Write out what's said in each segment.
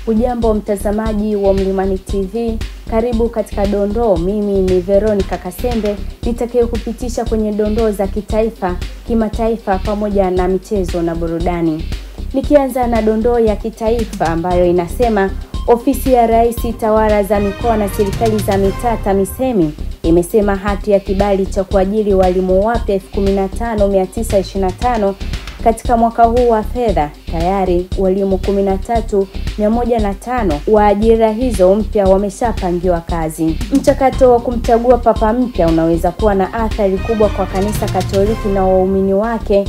Hujambo mtazamaji wa Mlimani TV, karibu katika dondoo. Mimi ni Veronica Kasembe, nitakayokupitisha kwenye dondoo za kitaifa, kimataifa pamoja na michezo na burudani. Nikianza na dondoo ya kitaifa ambayo inasema ofisi ya Rais Tawala za Mikoa na Serikali za Mitaa TAMISEMI imesema hati ya kibali cha kuajiri walimu wapya 15,925 katika mwaka huu wa fedha. Tayari walimu 13,105 wa ajira hizo mpya wameshapangiwa kazi. Mchakato wa kumchagua papa mpya unaweza kuwa na athari kubwa kwa kanisa Katoliki na waumini wake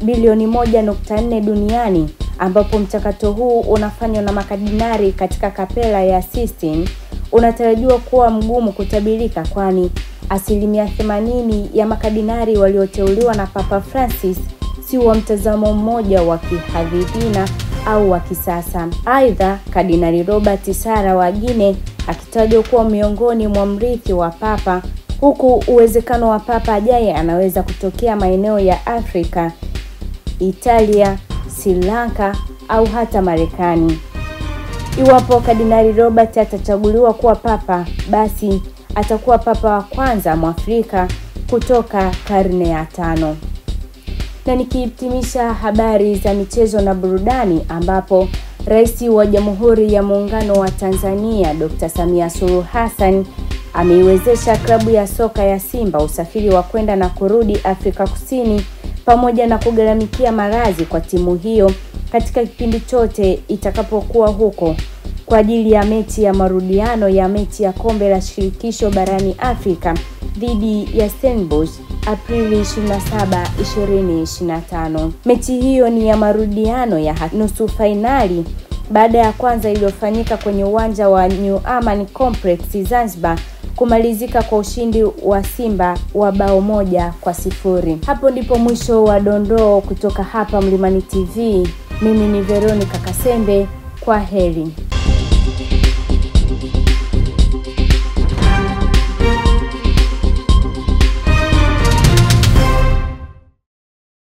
bilioni 1.4 duniani, ambapo mchakato huu unafanywa na makardinali katika kapela ya Sistine. Unatarajiwa kuwa mgumu kutabirika, kwani 80% ya makardinali walioteuliwa na Papa Francis si wa mtazamo mmoja wa kihadhina au wa kisasa. Aidha, Kardinali Robert Sarah wa Guinea akitajwa kuwa miongoni mwa mrithi wa papa, huku uwezekano wa papa ajaye anaweza kutokea maeneo ya Afrika, Italia, Sri Lanka au hata Marekani. Iwapo Kardinali Robert atachaguliwa kuwa papa, basi atakuwa papa wa kwanza Mwafrika kutoka karne ya 5. Na nikihitimisha habari za michezo na burudani, ambapo Rais wa Jamhuri ya Muungano wa Tanzania Dr. Samia Suluhu Hassan ameiwezesha klabu ya soka ya Simba usafiri wa kwenda na kurudi Afrika Kusini, pamoja na kugharamikia malazi kwa timu hiyo katika kipindi chote itakapokuwa huko kwa ajili ya mechi ya marudiano ya mechi ya Kombe la Shirikisho barani Afrika dhidi ya Stellenbosch Aprili 27, 2025. Mechi hiyo ni ya marudiano ya nusu finali baada ya kwanza iliyofanyika kwenye uwanja wa New Aman Complex Zanzibar kumalizika kwa ushindi wa Simba wa bao 1-0. Hapo ndipo mwisho wa dondoo kutoka hapa Mlimani TV. Mimi ni Veronica Kasembe, kwa heri.